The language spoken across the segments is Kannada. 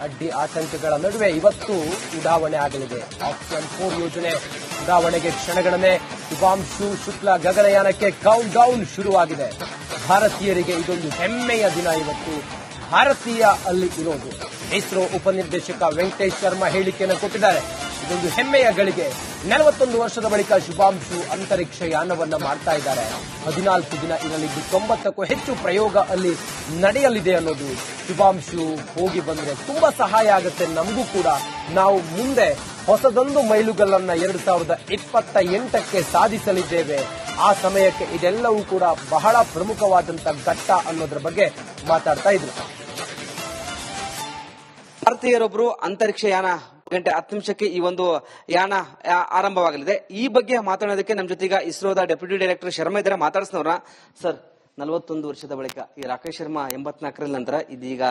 ಅಡ್ಡಿ ಆತಂಕಗಳ ನಡುವೆ ಇವತ್ತು ಉಡಾವಣೆ ಆಗಲಿದೆ. ಆಪ್ಷನ್ 4 ಯೋಜನೆ ಉಡಾವಣೆಗೆ ಕ್ಷಣಗಣನೆ. ಶುಭಾಂಶು ಶುಕ್ಲಾ ಗಗನಯಾನಕ್ಕೆ ಕೌಂಟ್ ಡೌನ್ ಶುರುವಾಗಿದೆ. ಭಾರತೀಯರಿಗೆ ಇದೊಂದು ಹೆಮ್ಮೆಯ ದಿನ. ಇವತ್ತು ಭಾರತೀಯ ಅಲ್ಲಿ ಇರೋದು. ಇಸ್ರೋ ಉಪನಿರ್ದೇಶಕ ವೆಂಕಟೇಶ್ ಶರ್ಮಾ ಹೇಳಿಕೆಯನ್ನು ಕೊಟ್ಟಿದ್ದಾರೆ. ಇದೊಂದು ಹೆಮ್ಮೆಯ ಗಳಿಗೆ. 41 ವರ್ಷದ ಬಳಿಕ ಶುಭಾಂಶು ಅಂತರಿಕ್ಷ ಯಾನವನ್ನ ಮಾಡ್ತಾ ಇದ್ದಾರೆ. 14 ದಿನ ಇರಲಿದ್ದು 90ಕ್ಕೂ ಹೆಚ್ಚು ಪ್ರಯೋಗ ಅಲ್ಲಿ ನಡೆಯಲಿದೆ ಅನ್ನೋದು. ಶುಭಾಂಶು ಹೋಗಿ ಬಂದ್ರೆ ತುಂಬಾ ಸಹಾಯ ಆಗುತ್ತೆ ನಮಗೂ ಕೂಡ. ನಾವು ಮುಂದೆ ಹೊಸದೊಂದು ಮೈಲುಗಲ್ಲನ್ನ 2028ಕ್ಕೆ ಸಾಧಿಸಲಿದ್ದೇವೆ. ಆ ಸಮಯಕ್ಕೆ ಇದೆಲ್ಲವೂ ಕೂಡ ಬಹಳ ಪ್ರಮುಖವಾದಂತ ಘಟ್ಟ ಅನ್ನೋದ್ರ ಬಗ್ಗೆ ಮಾತಾಡ್ತಾ ಇದ್ರು. ಭಾರತೀಯರೊಬ್ಬರು ಅಂತರಿಕ್ಷ ಯಾನ ಗಂಟೆ 10 ನಿಮಿಷಕ್ಕೆ ಈ ಒಂದು ಯಾನ ಆರಂಭವಾಗಲಿದೆ. ಈ ಬಗ್ಗೆ ಮಾತನಾಡೋದಕ್ಕೆ ನಮ್ಮ ಜೊತೆಗ ಇಸ್ರೋದ ಡೆಪ್ಯೂಟಿ ಡೈರೆಕ್ಟರ್ ಶರ್ಮಾ ಇದ್ದಾರೆ. ಮಾತಾಡಿಸಿನವ್ರ ಸರ್, 41 ವರ್ಷದ ಬಳಿಕ ಈ ರಾಕೇಶ್ ಶರ್ಮಾ 84ರ ನಂತರ ಇದೀಗ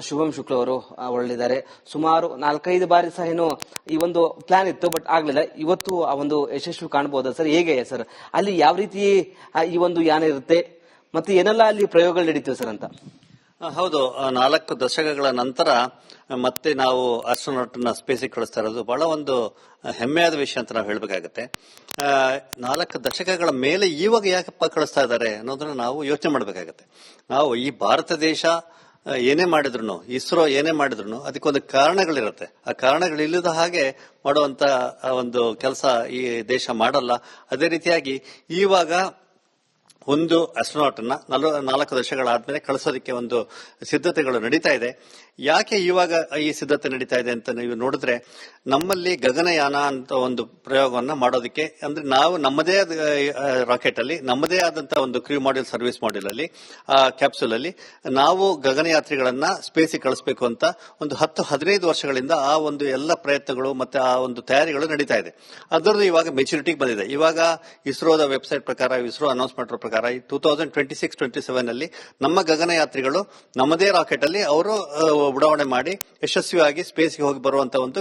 ಶುಭಂ ಶುಕ್ಲಾ ಅವರು ಹೊರಳಿದ್ದಾರೆ. ಸುಮಾರು 4-5 ಬಾರಿ ಸಹ ಏನು ಈ ಒಂದು ಪ್ಲಾನ್ ಇತ್ತು, ಬಟ್ ಆಗ್ಲಿಲ್ಲ. ಇವತ್ತು ಆ ಒಂದು ಯಶಸ್ವಿ ಕಾಣಬಹುದಾ ಸರ್? ಹೇಗೆ ಸರ್ ಅಲ್ಲಿ ಯಾವ ರೀತಿ ಈ ಒಂದು ಯಾನ ಇರುತ್ತೆ ಮತ್ತೆ ಏನೆಲ್ಲ ಅಲ್ಲಿ ಪ್ರಯೋಗಗಳು ನಡೀತವೆ ಸರ್ ಅಂತ? ಹೌದು, 4 ದಶಕಗಳ ನಂತರ ಮತ್ತೆ ನಾವು ಆಸ್ಟ್ರೋನಾಟ್ ನ ಸ್ಪೇಸಿಗೆ ಕಳಿಸ್ತಾ ಇರೋದು ಬಹಳ ಒಂದು ಹೆಮ್ಮೆಯಾದ ವಿಷಯ ಅಂತ ನಾವು ಹೇಳಬೇಕಾಗತ್ತೆ. 4 ದಶಕಗಳ ಮೇಲೆ ಇವಾಗ ಯಾಕಪ್ಪ ಕಳಿಸ್ತಾ ಇದ್ದಾರೆ ಅನ್ನೋದನ್ನ ನಾವು ಯೋಚನೆ ಮಾಡಬೇಕಾಗತ್ತೆ. ನಾವು ಈ ಭಾರತ ದೇಶ ಏನೇ ಮಾಡಿದ್ರು, ಇಸ್ರೋ ಏನೇ ಮಾಡಿದ್ರು ಅದಕ್ಕೊಂದು ಕಾರಣಗಳಿರುತ್ತೆ. ಆ ಕಾರಣಗಳಿಲ್ಲದ ಹಾಗೆ ಮಾಡುವಂತ ಒಂದು ಕೆಲಸ ಈ ದೇಶ ಮಾಡಲ್ಲ. ಅದೇ ರೀತಿಯಾಗಿ ಇವಾಗ ಒಂದು ಆಸ್ಟ್ರೋನಾಟ್ ಅನ್ನ 4 ದಶಕಗಳಾದ್ಮೇಲೆ ಕಳಿಸೋದಕ್ಕೆ ಒಂದು ಸಿದ್ಧತೆಗಳು ನಡೀತಾ ಇದೆ. ಯಾಕೆ ಇವಾಗ ಈ ಸಿದ್ಧತೆ ನಡೀತಾ ಇದೆ ಅಂತ ನೀವು ನೋಡಿದ್ರೆ, ನಮ್ಮಲ್ಲಿ ಗಗನಯಾನ ಅಂತ ಒಂದು ಪ್ರಯೋಗವನ್ನ ಮಾಡೋದಕ್ಕೆ, ಅಂದ್ರೆ ನಾವು ನಮ್ಮದೇ ರಾಕೆಟ್ ಅಲ್ಲಿ ನಮ್ಮದೇ ಆದಂತಹ ಒಂದು ಕ್ರೂ ಮಾಡ್ಯೂಲ್ ಸರ್ವಿಸ್ ಮಾಡ್ಯೂಲ್ ಅಲ್ಲಿ ಕ್ಯಾಪ್ಸೂಲ್ ಅಲ್ಲಿ ನಾವು ಗಗನಯಾತ್ರಿಗಳನ್ನ ಸ್ಪೇಸಿಗೆ ಕಳಿಸಬೇಕು ಅಂತ ಒಂದು 10-15 ವರ್ಷಗಳಿಂದ ಆ ಒಂದು ಎಲ್ಲ ಪ್ರಯತ್ನಗಳು ಮತ್ತೆ ಆ ಒಂದು ತಯಾರಿಗಳು ನಡೀತಾ ಇದೆ. ಅದರದ್ದು ಇವಾಗ ಮೆಚುರಿಟಿಗೆ ಬಂದಿದೆ. ಇವಾಗ ಇಸ್ರೋದ ವೆಬ್ಸೈಟ್ ಪ್ರಕಾರ, ಇಸ್ರೋ ಅನೌನ್ಸ್ ಮಾಡಿರೋ ಪ್ರಕಾರ 2026-27 ಅಲ್ಲಿ ನಮ್ಮ ಗಗನಯಾತ್ರಿಗಳು ನಮ್ಮದೇ ರಾಕೆಟ್ ಅಲ್ಲಿ ಅವರು ಉಡಾವಣೆ ಮಾಡಿ ಯಶಸ್ವಿಯಾಗಿ ಸ್ಪೇಸ್ಗೆ ಹೋಗಿ ಬರುವಂತ ಒಂದು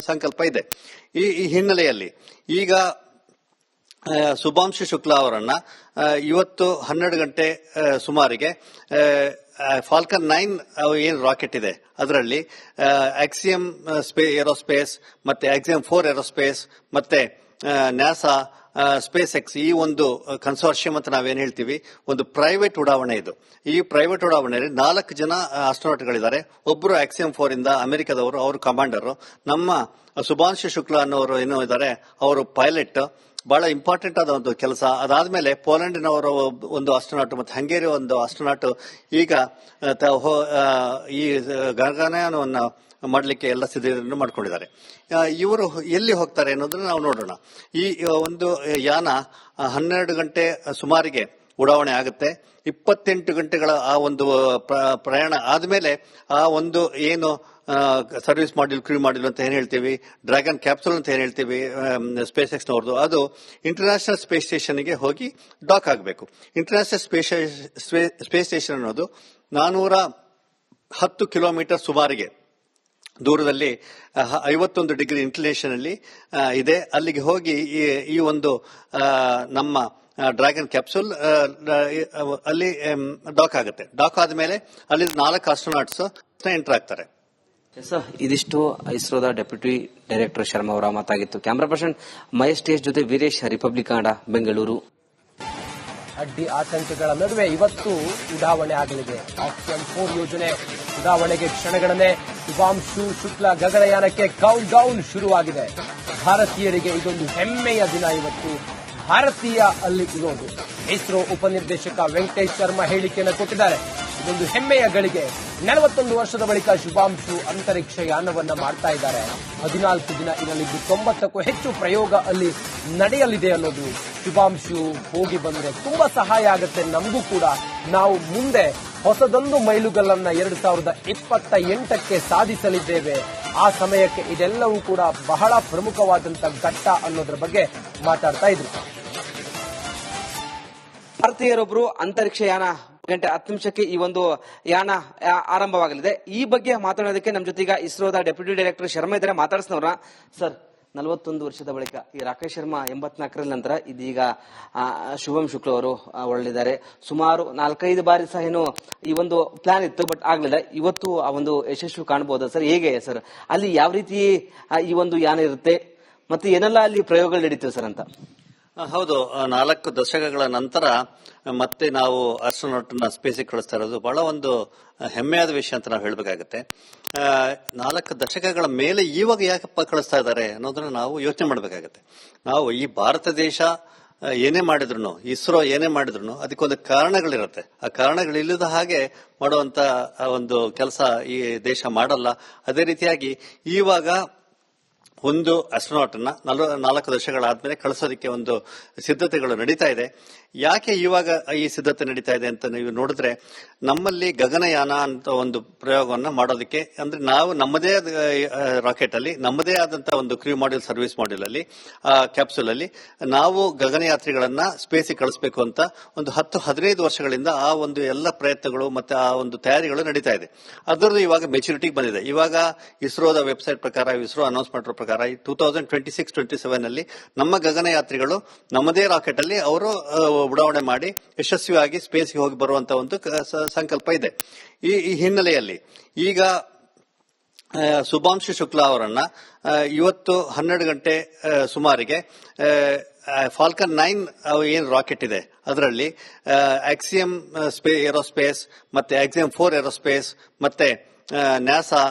ಸಂಕಲ್ಪ ಇದೆ. ಈ ಹಿನ್ನೆಲೆಯಲ್ಲಿ ಈಗ ಶುಭಾಂಶು ಶುಕ್ಲಾ ಅವರನ್ನ ಇವತ್ತು 12 ಗಂಟೆ ಸುಮಾರಿಗೆ ಫಾಲ್ಕನ್ 9 ಏನು ರಾಕೆಟ್ ಇದೆ ಅದರಲ್ಲಿ ಆಕ್ಸಿಯಂ ಏರೋಸ್ಪೇಸ್ ಮತ್ತೆ ಆಕ್ಸಿಯಂ 4 ಏರೋಸ್ಪೇಸ್ ಮತ್ತೆ ನ್ಯಾಸಾ ಸ್ಪೇಸ್ ಎಕ್ಸ್ ಈ ಒಂದು ಕನ್ಸೋರ್ಷಿಯಂ ಅಂತ ನಾವೇನ್ ಹೇಳ್ತೀವಿ, ಒಂದು ಪ್ರೈವೇಟ್ ಉಡಾವಣೆ ಇದು. ಈ ಪ್ರೈವೇಟ್ ಉಡಾವಣೆಯಲ್ಲಿ 4 ಜನ ಆಸ್ಟ್ರೋನಾಟ್ಗಳಿದ್ದಾರೆ. ಒಬ್ಬರು ಆಕ್ಸಿಯಂ 4 ಇಂದ ಅಮೆರಿಕದವರು, ಅವರು ಕಮಾಂಡರ್. ನಮ್ಮ ಶುಭಾಂಶು ಶುಕ್ಲಾ ಅನ್ನೋರು ಏನೋ ಇದ್ದಾರೆ, ಅವರು ಪೈಲಟ್. ಬಹಳ ಇಂಪಾರ್ಟೆಂಟ್ ಆದ ಒಂದು ಕೆಲಸ. ಅದಾದ್ಮೇಲೆ ಪೋಲೆಂಡಿನವರ ಒಂದು ಆಸ್ಟ್ರೋನಾಟ್ ಮತ್ತೆ ಹಂಗೇರಿ ಒಂದು ಆಸ್ಟ್ರೋನಾಟ್ ಈಗ ಈ ಗಗನಯಾನವನ್ನ ಮಾಡಲಿಕ್ಕೆ ಎಲ್ಲ ಸಿದ್ಧತೆಯನ್ನು ಮಾಡ್ಕೊಂಡಿದ್ದಾರೆ. ಇವರು ಎಲ್ಲಿ ಹೋಗ್ತಾರೆ ಅನ್ನೋದನ್ನ ನಾವು ನೋಡೋಣ. ಈ ಒಂದು ಯಾನ 12 ಗಂಟೆ ಸುಮಾರಿಗೆ ಉಡಾವಣೆ ಆಗುತ್ತೆ. 28 ಗಂಟೆಗಳ ಆ ಒಂದು ಪ್ರಯಾಣ ಆದ್ಮೇಲೆ ಆ ಒಂದು ಏನು ಸರ್ವಿಸ್ ಮಾಡ್ಯೂಲ್, ಕ್ರೂ ಮಾಡ್ಯೂಲ್ ಅಂತ ಏನ್ ಹೇಳ್ತೀವಿ, ಡ್ರ್ಯಾಗನ್ ಕ್ಯಾಪ್ಸೂಲ್ ಅಂತ ಏನ್ ಹೇಳ್ತೀವಿ ಸ್ಪೇಸ್ ಎಕ್ಸ್ ನವರದು, ಅದು ಇಂಟರ್ನ್ಯಾಷನಲ್ ಸ್ಪೇಸ್ ಸ್ಟೇಷನ್ಗೆ ಹೋಗಿ ಡಾಕ್ ಆಗಬೇಕು. ಇಂಟರ್ನ್ಯಾಷನಲ್ ಸ್ಪೇಸ್ ಸ್ಟೇಷನ್ ಅನ್ನೋದು 410 ಕಿಲೋಮೀಟರ್ ಸುಮಾರಿಗೆ ದೂರದಲ್ಲಿ 51 ಡಿಗ್ರಿ ಇನ್ಕ್ಲಿನೇಷನ್ ಅಲ್ಲಿ ಇದೆ. ಅಲ್ಲಿಗೆ ಹೋಗಿ ಈ ಒಂದು ನಮ್ಮ ಡ್ರ್ಯಾಗನ್ ಕ್ಯಾಪ್ಸೂಲ್ ಅಲ್ಲಿ ಡಾಕ್ ಆಗುತ್ತೆ. ಡಾಕ್ ಆದ್ಮೇಲೆ ಅಲ್ಲಿ 4 ಆಸ್ಟ್ರೋನಾಟ್ಸ್ ಎಂಟರ್ ಆಗ್ತಾರೆ. ಇದಿಷ್ಟು ಇಸ್ರೋದ ಡೆಪ್ಯೂಟಿ ಡೈರೆಕ್ಟರ್ ಶರ್ಮಾ ಅವರ ಮಾತಾಗಿತ್ತು. ಕ್ಯಾಮರಾ ಪರ್ಸನ್ ಮಹೇಶ್ ಟೇಸ್ ಜೊತೆ ವೀರೇಶ್, ರಿಪಬ್ಲಿಕ್ ಕನ್ನಡ, ಬೆಂಗಳೂರು. ಅಡ್ಡಿ ಆತಂಕಗಳ ನಡುವೆ ಇವತ್ತು ಉಡಾವಣೆ ಆಗಲಿದೆ. ಆಪ್ಷನ್ 4 ಯೋಜನೆ ಉಡಾವಣೆಗೆ ಕ್ಷಣಗಣನೆ. ಶುಭಾಂಶು ಶುಕ್ಲಾ ಗಗನಯಾನಕ್ಕೆ ಕೌಂಟ್ ಡೌನ್ ಶುರುವಾಗಿದೆ. ಭಾರತೀಯರಿಗೆ ಇದೊಂದು ಹೆಮ್ಮೆಯ ದಿನ. ಇವತ್ತು ಭಾರತೀಯ ಅಲ್ಲಿ ಇರೋದು. ಇಸ್ರೋ ಉಪನಿರ್ದೇಶಕ ವೆಂಕಟೇಶ್ ಶರ್ಮಾ ಹೇಳಿಕೆಯನ್ನು ಕೊಟ್ಟಿದ್ದಾರೆ. ಇದೊಂದು ಹೆಮ್ಮೆಯ ಗಳಿಗೆ. 41 ವರ್ಷದ ಬಳಿಕ ಶುಭಾಂಶು ಅಂತರಿಕ್ಷ ಯಾನವನ್ನ ಮಾಡ್ತಾ ಇದ್ದಾರೆ. 14 ದಿನ ಇರಲಿದ್ದು 90ಕ್ಕೂ ಹೆಚ್ಚು ಪ್ರಯೋಗ ಅಲ್ಲಿ ನಡೆಯಲಿದೆ ಅನ್ನೋದು. ಶುಭಾಂಶು ಹೋಗಿ ಬಂದ್ರೆ ತುಂಬಾ ಸಹಾಯ ಆಗುತ್ತೆ ನಮಗೂ ಕೂಡ. ನಾವು ಮುಂದೆ ಹೊಸದೊಂದು ಮೈಲುಗಲ್ಲನ್ನ 2028ಕ್ಕೆ ಸಾಧಿಸಲಿದ್ದೇವೆ. ಆ ಸಮಯಕ್ಕೆ ಇದೆಲ್ಲವೂ ಕೂಡ ಬಹಳ ಪ್ರಮುಖವಾದಂತ ಘಟ್ಟ ಅನ್ನೋದ್ರ ಬಗ್ಗೆ ಮಾತಾಡ್ತಾ ಇದ್ರು. ಭಾರತೀಯರೊಬ್ಬರು ಅಂತರಿಕ್ಷ ಯಾನ ಗಂಟೆ 10 ನಿಮಿಷಕ್ಕೆ ಈ ಒಂದು ಯಾನ ಆರಂಭವಾಗಲಿದೆ. ಈ ಬಗ್ಗೆ ಮಾತನಾಡೋದಕ್ಕೆ ನಮ್ಮ ಜೊತೆಗ ಇಸ್ರೋದ ಡೆಪ್ಯೂಟಿ ಡೈರೆಕ್ಟರ್ ಶರ್ಮಾ ಇದ್ದಾರೆ. ಮಾತಾಡಿಸಿನವ್ರ ಸರ್, 41 ವರ್ಷದ ಬಳಿಕ ಈ ರಾಕೇಶ್ ಶರ್ಮಾ 84ರ ನಂತರ ಇದೀಗ ಶುಭಂ ಶುಕ್ಲಾ ಅವರು ಹೊರಳಿದ್ದಾರೆ. ಸುಮಾರು 4-5 ಬಾರಿ ಸಹ ಏನು ಈ ಒಂದು ಪ್ಲಾನ್ ಇತ್ತು, ಬಟ್ ಆಗ್ಲಿಲ್ಲ. ಇವತ್ತು ಆ ಒಂದು ಯಶಸ್ವಿ ಕಾಣಬಹುದಾ ಸರ್? ಹೇಗೆ ಸರ್ ಅಲ್ಲಿ ಯಾವ ರೀತಿ ಈ ಒಂದು ಯಾನ ಇರುತ್ತೆ ಮತ್ತೆ ಏನೆಲ್ಲ ಅಲ್ಲಿ ಪ್ರಯೋಗಗಳು ನಡೀತವೆ ಸರ್ ಅಂತ? ಹೌದು, 4 ದಶಕಗಳ ನಂತರ ಮತ್ತೆ ನಾವು ಆಸ್ಟ್ರೋನಾಟ್ ನ ಸ್ಪೇಸಿಗೆ ಕಳಿಸ್ತಾ ಇರೋದು ಬಹಳ ಒಂದು ಹೆಮ್ಮೆಯಾದ ವಿಷಯ ಅಂತ ನಾವು ಹೇಳಬೇಕಾಗುತ್ತೆ. 4 ದಶಕಗಳ ಮೇಲೆ ಇವಾಗ ಯಾಕಪ್ಪ ಕಳಿಸ್ತಾ ಇದ್ದಾರೆ ಅನ್ನೋದನ್ನ ನಾವು ಯೋಚನೆ ಮಾಡಬೇಕಾಗತ್ತೆ. ನಾವು ಈ ಭಾರತ ದೇಶ ಏನೇ ಮಾಡಿದ್ರು, ಇಸ್ರೋ ಏನೇ ಮಾಡಿದ್ರು ಅದಕ್ಕೊಂದು ಕಾರಣಗಳಿರುತ್ತೆ. ಆ ಕಾರಣಗಳಿಲ್ಲದ ಹಾಗೆ ಮಾಡುವಂತ ಒಂದು ಕೆಲಸ ಈ ದೇಶ ಮಾಡಲ್ಲ. ಅದೇ ರೀತಿಯಾಗಿ ಇವಾಗ ಒಂದು ಆಸ್ಟ್ರೋನಾಟ್ ಅನ್ನ 4 ದಶಕಗಳಾದ್ಮೇಲೆ ಕಳಿಸೋದಕ್ಕೆ ಒಂದು ಸಿದ್ಧತೆಗಳು ನಡೀತಾ ಇದೆ. ಯಾಕೆ ಇವಾಗ ಈ ಸಿದ್ಧತೆ ನಡೀತಾ ಇದೆ ಅಂತ ನೀವು ನೋಡಿದ್ರೆ, ನಮ್ಮಲ್ಲಿ ಗಗನಯಾನ ಅಂತ ಒಂದು ಪ್ರಯೋಗವನ್ನ ಮಾಡೋದಕ್ಕೆ, ಅಂದ್ರೆ ನಾವು ನಮ್ಮದೇ ರಾಕೆಟ್ ಅಲ್ಲಿ ನಮ್ಮದೇ ಆದಂತಹ ಒಂದು ಕ್ರೂ ಮಾಡ್ಯೂಲ್ ಸರ್ವಿಸ್ ಮಾಡ್ಯೂಲ್ ಅಲ್ಲಿ ಕ್ಯಾಪ್ಸೂಲ್ ಅಲ್ಲಿ ನಾವು ಗಗನಯಾತ್ರಿಗಳನ್ನ ಸ್ಪೇಸಿಗೆ ಕಳಿಸಬೇಕು ಅಂತ ಒಂದು 10-15 ವರ್ಷಗಳಿಂದ ಆ ಒಂದು ಎಲ್ಲ ಪ್ರಯತ್ನಗಳು ಮತ್ತೆ ಆ ಒಂದು ತಯಾರಿಗಳು ನಡೀತಾ ಇದೆ. ಅದರದ್ದು ಇವಾಗ ಮೆಚುರಿಟಿಗೆ ಬಂದಿದೆ. ಇವಾಗ ಇಸ್ರೋದ ವೆಬ್ಸೈಟ್ ಪ್ರಕಾರ, ಇಸ್ರೋ ಅನೌನ್ಸ್ ಮಾಡಿರೋ ಪ್ರಕಾರ 2026-27 ನಲ್ಲಿ ನಮ್ಮ ಗಗನಯಾತ್ರಿಗಳು ನಮ್ಮದೇ ರಾಕೆಟ್ ಅಲ್ಲಿ ಅವರು ಉಡಾವಣೆ ಮಾಡಿ ಯಶಸ್ವಿಯಾಗಿ ಸ್ಪೇಸ್ಗೆ ಹೋಗಿ ಬರುವಂತ ಒಂದು ಸಂಕಲ್ಪ ಇದೆ. ಈ ಹಿನ್ನೆಲೆಯಲ್ಲಿ ಈಗ ಶುಭಾಂಶು ಶುಕ್ಲಾ ಅವರನ್ನ ಇವತ್ತು 12 ಗಂಟೆ ಸುಮಾರಿಗೆ ಫಾಲ್ಕನ್ 9 ಏನ್ ರಾಕೆಟ್ ಇದೆ ಅದರಲ್ಲಿ ಆಕ್ಸಿಯಂ ಏರೋಸ್ಪೇಸ್ ಮತ್ತೆ ಆಕ್ಸಿಯಂ 4 ಏರೋಸ್ಪೇಸ್ ಮತ್ತೆ ನಾಸಾ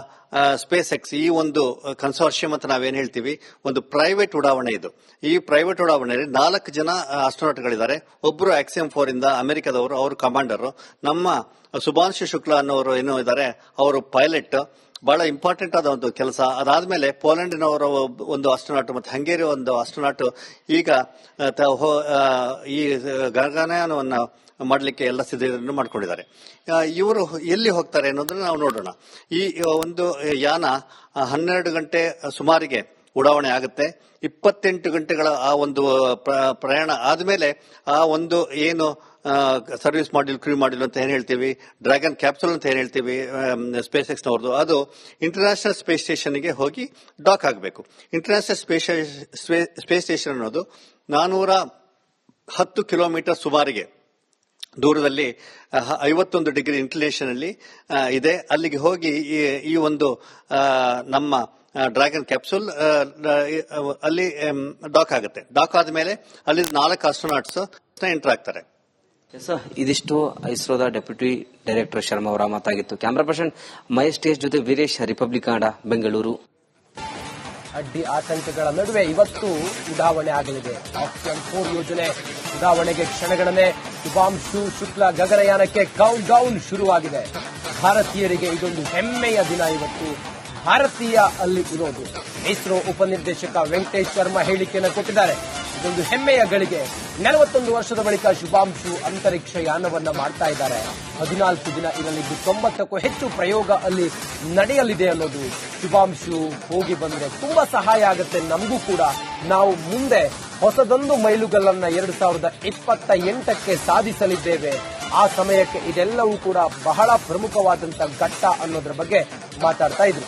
ಸ್ಪೇಸ್ ಎಕ್ಸ್ ಈ ಒಂದು ಕನ್ಸೋರ್ಷಿಯಂ ಅಂತ ನಾವೇನ್ ಹೇಳ್ತೀವಿ, ಒಂದು ಪ್ರೈವೇಟ್ ಉಡಾವಣೆ ಇದು. ಈ ಪ್ರೈವೇಟ್ ಉಡಾವಣೆಯಲ್ಲಿ 4 ಜನ ಆಸ್ಟ್ರೋನಾಟ್ಗಳಿದ್ದಾರೆ. ಒಬ್ರು ಆಕ್ಸಿಯಂ 4 ಇಂದ ಅಮೆರಿಕದವರು, ಅವರು ಕಮಾಂಡರ್. ನಮ್ಮ ಶುಭಾಂಶು ಶುಕ್ಲಾ ಅನ್ನೋರು ಏನೋ ಇದ್ದಾರೆ, ಅವರು ಪೈಲಟ್. ಬಹಳ ಇಂಪಾರ್ಟೆಂಟ್ ಆದ ಒಂದು ಕೆಲಸ. ಅದಾದ್ಮೇಲೆ ಪೋಲೆಂಡಿನವರ ಒಂದು ಆಸ್ಟ್ರೋನಾಟ್ ಮತ್ತೆ ಹಂಗೇರಿ ಒಂದು ಆಸ್ಟ್ರೋನಾಟ್ ಈಗ ಈ ಗಗನಯಾನವನ್ನ ಮಾಡಲಿಕ್ಕೆ ಎಲ್ಲ ಸಿದ್ಧತೆಯನ್ನು ಮಾಡ್ಕೊಂಡಿದ್ದಾರೆ. ಇವರು ಎಲ್ಲಿ ಹೋಗ್ತಾರೆ ಅನ್ನೋದನ್ನ ನಾವು ನೋಡೋಣ. ಈ ಒಂದು ಯಾನ 12 ಗಂಟೆ ಸುಮಾರಿಗೆ ಉಡಾವಣೆ ಆಗುತ್ತೆ. 28 ಗಂಟೆಗಳ ಆ ಒಂದು ಪ್ರಯಾಣ ಆದ್ಮೇಲೆ ಆ ಒಂದು ಏನು ಸರ್ವಿಸ್ ಮಾಡ್ಯೂಲ್, ಕ್ರೂ ಮಾಡ್ಯೂಲ್ ಅಂತ ಏನ್ ಹೇಳ್ತೀವಿ, ಡ್ರ್ಯಾಗನ್ ಕ್ಯಾಪ್ಸೂಲ್ ಅಂತ ಏನ್ ಹೇಳ್ತೀವಿ ಸ್ಪೇಸ್ ಎಕ್ಸ್ ನವರದು, ಅದು ಇಂಟರ್ನ್ಯಾಷನಲ್ ಸ್ಪೇಸ್ ಸ್ಟೇಷನ್ಗೆ ಹೋಗಿ ಡಾಕ್ ಆಗಬೇಕು. ಇಂಟರ್ನ್ಯಾಷನಲ್ ಸ್ಪೇಸ್ ಸ್ಟೇಷನ್ ಅನ್ನೋದು 410 ಕಿಲೋಮೀಟರ್ ಸುಮಾರಿಗೆ ದೂರದಲ್ಲಿ 51 ಡಿಗ್ರಿ ಇನ್ಕ್ಲಿನೇಷನ್ ಅಲ್ಲಿ ಇದೆ. ಅಲ್ಲಿಗೆ ಹೋಗಿ ಈ ಒಂದು ನಮ್ಮ ಡ್ರ್ಯಾಗನ್ ಕ್ಯಾಪ್ಸೂಲ್ ಅಲ್ಲಿ ಡಾಕ್ ಆಗುತ್ತೆ. ಡಾಕ್ ಆದ್ಮೇಲೆ ಅಲ್ಲಿ 4 ಆಸ್ಟ್ರೋನಾಟ್ಸ್ ಎಂಟರ್ ಆಗ್ತಾರೆ. ಇದಿಷ್ಟು ಇಸ್ರೋದ ಡೆಪ್ಯೂಟಿ ಡೈರೆಕ್ಟರ್ ಶರ್ಮಾ ಅವರ ಮಾತಾಗಿತ್ತು. ಕ್ಯಾಮರಾ ಪರ್ಸನ್ ಮಹೇಶ್ ಟೇಸ್ ಜೊತೆ ವೀರೇಶ್, ರಿಪಬ್ಲಿಕ್ ಕನ್ನಡ, ಬೆಂಗಳೂರು. ಅಡ್ಡಿ ಆತಂಕಗಳ ನಡುವೆ ಇವತ್ತು ಉಡಾವಣೆ ಆಗಲಿದೆ. ಆಪ್ಷನ್ 4 ಯೋಜನೆ ಉಡಾವಣೆಗೆ ಕ್ಷಣಗಣನೆ. ಶುಭಾಂಶು ಶುಕ್ಲಾ ಗಗನಯಾನಕ್ಕೆ ಕೌಂಟ್ ಡೌನ್ ಶುರುವಾಗಿದೆ. ಭಾರತೀಯರಿಗೆ ಇದೊಂದು ಹೆಮ್ಮೆಯ ದಿನ. ಇವತ್ತು ಭಾರತೀಯ ಅಲ್ಲಿ ಇರೋದು. ಇಸ್ರೋ ಉಪನಿರ್ದೇಶಕ ವೆಂಕಟೇಶ್ ಶರ್ಮಾ ಹೇಳಿಕೆಯನ್ನು ಕೊಟ್ಟಿದ್ದಾರೆ. ಇದೊಂದು ಹೆಮ್ಮೆಯ ಗಳಿಗೆ. 41 ವರ್ಷದ ಬಳಿಕ ಶುಭಾಂಶು ಅಂತರಿಕ್ಷ ಯಾನವನ್ನ ಮಾಡ್ತಾ ಇದ್ದಾರೆ. 14 ದಿನ ಇರಲಿದ್ದು 90ಕ್ಕೂ ಹೆಚ್ಚು ಪ್ರಯೋಗ ಅಲ್ಲಿ ನಡೆಯಲಿದೆ ಅನ್ನೋದು. ಶುಭಾಂಶು ಹೋಗಿ ಬಂದ್ರೆ ತುಂಬಾ ಸಹಾಯ ಆಗುತ್ತೆ ನಮಗೂ ಕೂಡ. ನಾವು ಮುಂದೆ ಹೊಸದೊಂದು ಮೈಲುಗಲ್ಲನ್ನ 2028ಕ್ಕೆ ಸಾಧಿಸಲಿದ್ದೇವೆ. ಆ ಸಮಯಕ್ಕೆ ಇದೆಲ್ಲವೂ ಕೂಡ ಬಹಳ ಪ್ರಮುಖವಾದಂತಹ ಘಟ್ಟ ಅನ್ನೋದ್ರ ಬಗ್ಗೆ ಮಾತಾಡ್ತಾ ಇದ್ರು.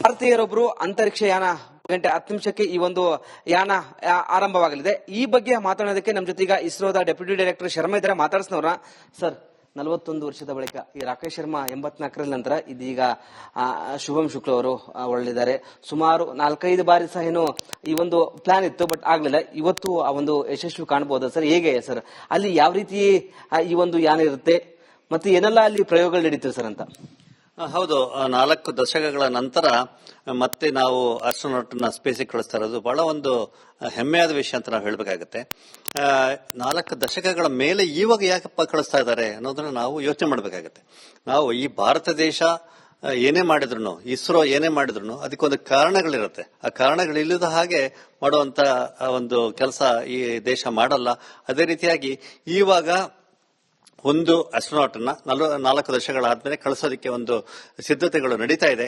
ಭಾರತೀಯರೊಬ್ಬರು ಅಂತರಿಕ್ಷ ಯಾನ 10 ನಿಮಿಷಕ್ಕೆ ಈ ಒಂದು ಯಾನ ಆರಂಭವಾಗಲಿದೆ. ಈ ಬಗ್ಗೆ ಮಾತನಾಡೋದಕ್ಕೆ ನಮ್ಮ ಜೊತೆಗ ಇಸ್ರೋದ ಡೆಪ್ಯೂಟಿ ಡೈರೆಕ್ಟರ್ ಶರ್ಮಾ ಇದ್ದಾರೆ. ಮಾತಾಡ್ಸೋರ ಸರ್, 41 ವರ್ಷದ ಬಳಿಕ ಈ ರಾಕೇಶ್ ಶರ್ಮಾ 84ರ ನಂತರ ಇದೀಗ ಶುಭಂ ಶುಕ್ಲಾ ಅವರು ಹೊರಳಿದ್ದಾರೆ. ಸುಮಾರು 4-5 ಬಾರಿ ಸಹ ಏನು ಈ ಒಂದು ಪ್ಲಾನ್ ಇತ್ತು, ಬಟ್ ಆಗ್ಲಿಲ್ಲ. ಇವತ್ತು ಆ ಒಂದು ಯಶಸ್ವಿ ಕಾಣಬಹುದಾ ಸರ್? ಹೇಗೆ ಸರ್ ಅಲ್ಲಿ ಯಾವ ರೀತಿ ಈ ಒಂದು ಯಾನ ಇರುತ್ತೆ ಮತ್ತೆ ಏನೆಲ್ಲ ಅಲ್ಲಿ ಪ್ರಯೋಗಗಳು ನಡೀತವೆ ಸರ್ ಅಂತ? ಹೌದು, 4 ದಶಕಗಳ ನಂತರ ಮತ್ತೆ ನಾವು ಆಸ್ಟ್ರೋನಾಟ್ ನ ಸ್ಪೇಸಿಗೆ ಕಳಿಸ್ತಾ ಇರೋದು ಬಹಳ ಒಂದು ಹೆಮ್ಮೆಯಾದ ವಿಷಯ ಅಂತ ನಾವು ಹೇಳಬೇಕಾಗತ್ತೆ. 4 ದಶಕಗಳ ಮೇಲೆ ಇವಾಗ ಯಾಕಪ್ಪ ಕಳಿಸ್ತಾ ಇದ್ದಾರೆ ಅನ್ನೋದನ್ನ ನಾವು ಯೋಚನೆ ಮಾಡಬೇಕಾಗತ್ತೆ. ನಾವು ಈ ಭಾರತ ದೇಶ ಏನೇ ಮಾಡಿದ್ರು, ಇಸ್ರೋ ಏನೇ ಮಾಡಿದ್ರು ಅದಕ್ಕೊಂದು ಕಾರಣಗಳಿರುತ್ತೆ. ಆ ಕಾರಣಗಳಿಲ್ಲದ ಹಾಗೆ ಮಾಡುವಂತ ಒಂದು ಕೆಲಸ ಈ ದೇಶ ಮಾಡಲ್ಲ. ಅದೇ ರೀತಿಯಾಗಿ ಇವಾಗ ಒಂದು ಆಸ್ಟ್ರೋನಾಟ್ ಅನ್ನ 4 ದಶಕಗಳಾದ್ಮೇಲೆ ಕಳಿಸೋದಕ್ಕೆ ಒಂದು ಸಿದ್ಧತೆಗಳು ನಡೀತಾ ಇದೆ.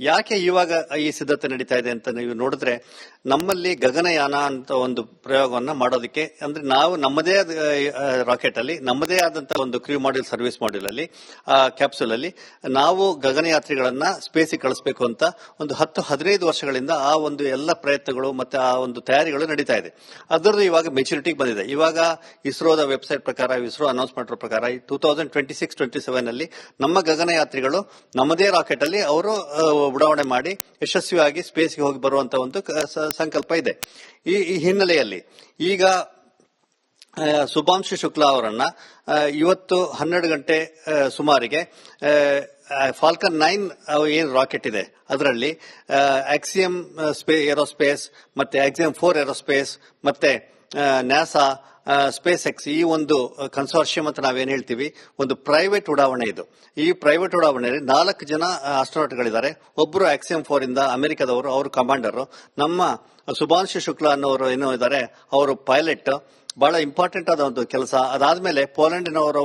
ಯಾಕೆ ಇವಾಗ ಈ ಸಿದ್ಧತೆ ನಡೀತಾ ಇದೆ ಅಂತ ನೀವು ನೋಡಿದ್ರೆ, ನಮ್ಮಲ್ಲಿ ಗಗನಯಾನ ಅಂತ ಒಂದು ಪ್ರಯೋಗವನ್ನ ಮಾಡೋದಕ್ಕೆ, ಅಂದ್ರೆ ನಾವು ನಮ್ಮದೇ ರಾಕೆಟ್ ಅಲ್ಲಿ ನಮ್ಮದೇ ಆದಂತಹ ಒಂದು ಕ್ರೂ ಮಾಡ್ಯೂಲ್ ಸರ್ವಿಸ್ ಮಾಡ್ಯೂಲ್ ಅಲ್ಲಿ ಕ್ಯಾಪ್ಸುಲ್ ಅಲ್ಲಿ ನಾವು ಗಗನಯಾತ್ರಿಗಳನ್ನ ಸ್ಪೇಸಿಗೆ ಕಳಿಸಬೇಕು ಅಂತ ಒಂದು 10-15 ವರ್ಷಗಳಿಂದ ಆ ಒಂದು ಎಲ್ಲ ಪ್ರಯತ್ನಗಳು ಮತ್ತೆ ಆ ಒಂದು ತಯಾರಿಗಳು ನಡೀತಾ ಇದೆ. ಅದರದ್ದು ಇವಾಗ ಮೆಚುರಿಟಿಗೆ ಬಂದಿದೆ. ಇವಾಗ ಇಸ್ರೋದ ವೆಬ್ಸೈಟ್ ಪ್ರಕಾರ, ಇಸ್ರೋ ಅನೌನ್ಸ್ ಮಾಡಿರೋ ಪ್ರಕಾರ 2026-27 ಅಲ್ಲಿ ನಮ್ಮ ಗಗನಯಾತ್ರಿಗಳು ನಮ್ಮದೇ ರಾಕೆಟ್ ಅಲ್ಲಿ ಅವರು ಉಡಾವಣೆ ಮಾಡಿ ಯಶಸ್ವಿಯಾಗಿ ಸ್ಪೇಸ್ಗೆ ಹೋಗಿ ಬರುವಂತ ಒಂದು ಸಂಕಲ್ಪ ಇದೆ. ಈ ಹಿನ್ನೆಲೆಯಲ್ಲಿ ಈಗ ಶುಭಾಂಶು ಶುಕ್ಲಾ ಅವರನ್ನ ಇವತ್ತು 12 ಗಂಟೆ ಸುಮಾರಿಗೆ ಫಾಲ್ಕನ್ 9 ಏನು ರಾಕೆಟ್ ಇದೆ ಅದರಲ್ಲಿ ಆಕ್ಸಿಯಂ ಏರೋಸ್ಪೇಸ್ ಮತ್ತೆ ಆಕ್ಸಿಯಂ 4 ಏರೋಸ್ಪೇಸ್ ಮತ್ತೆ ನಾಸಾ ಸ್ಪೇಸ್ ಎಕ್ಸ್ ಈ ಒಂದು ಕನ್ಸಾರ್ಷಿಯಂ ಅಂತ ನಾವೇನ್ ಹೇಳ್ತೀವಿ, ಒಂದು ಪ್ರೈವೇಟ್ ಉಡಾವಣೆ ಇದು. ಈ ಪ್ರೈವೇಟ್ ಉಡಾವಣೆಯಲ್ಲಿ 4 ಜನ ಆಸ್ಟ್ರೋನಾಟ್ಗಳಿದ್ದಾರೆ. ಒಬ್ಬರು ಆಕ್ಸಿಯಂ 4 ಇಂದ ಅಮೆರಿಕದವರು, ಅವರು ಕಮಾಂಡರ್. ನಮ್ಮ ಶುಭಾಂಶು ಶುಕ್ಲಾ ಅನ್ನೋರು ಏನೋ ಇದ್ದಾರೆ, ಅವರು ಪೈಲಟ್. ಬಹಳ ಇಂಪಾರ್ಟೆಂಟ್ ಆದ ಒಂದು ಕೆಲಸ. ಅದಾದ್ಮೇಲೆ ಪೋಲೆಂಡಿನವರ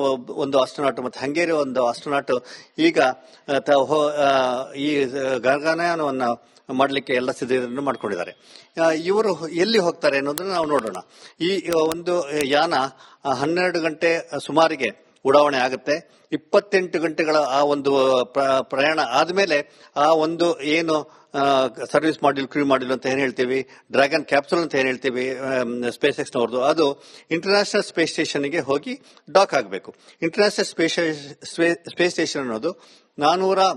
ಒಂದು ಆಸ್ಟ್ರೋನಾಟ್ ಮತ್ತೆ ಹಂಗೇರಿ ಒಂದು ಆಸ್ಟ್ರೋನಾಟ್ ಈಗ ಈ ಗಗನಯಾನವನ್ನ ಮಾಡಲಿಕ್ಕೆ ಎಲ್ಲ ಸಿದ್ಧತೆಯನ್ನು ಮಾಡ್ಕೊಂಡಿದ್ದಾರೆ. ಇವರು ಎಲ್ಲಿ ಹೋಗ್ತಾರೆ ಅನ್ನೋದನ್ನ ನಾವು ನೋಡೋಣ. ಈ ಒಂದು ಯಾನ 12 ಗಂಟೆ ಸುಮಾರಿಗೆ ಉಡಾವಣೆ ಆಗುತ್ತೆ. 28 ಗಂಟೆಗಳ ಆ ಒಂದು ಪ್ರಯಾಣ ಆದ್ಮೇಲೆ ಆ ಒಂದು ಏನು ಸರ್ವಿಸ್ ಮಾಡ್ಯೂಲ್, ಕ್ರೂ ಮಾಡ್ಯೂಲ್ ಅಂತ ಏನ್ ಹೇಳ್ತೀವಿ, ಡ್ರ್ಯಾಗನ್ ಕ್ಯಾಪ್ಸುಲ್ ಅಂತ ಏನ್ ಹೇಳ್ತೀವಿ ಸ್ಪೇಸ್ ಎಕ್ಸ್ ನವರದು, ಅದು ಇಂಟರ್ನ್ಯಾಷನಲ್ ಸ್ಪೇಸ್ ಸ್ಟೇಷನ್ಗೆ ಹೋಗಿ ಡಾಕ್ ಆಗಬೇಕು. ಇಂಟರ್ನ್ಯಾಷನಲ್ ಸ್ಪೇಸ್ ಸ್ಟೇಷನ್ ಅನ್ನೋದು 400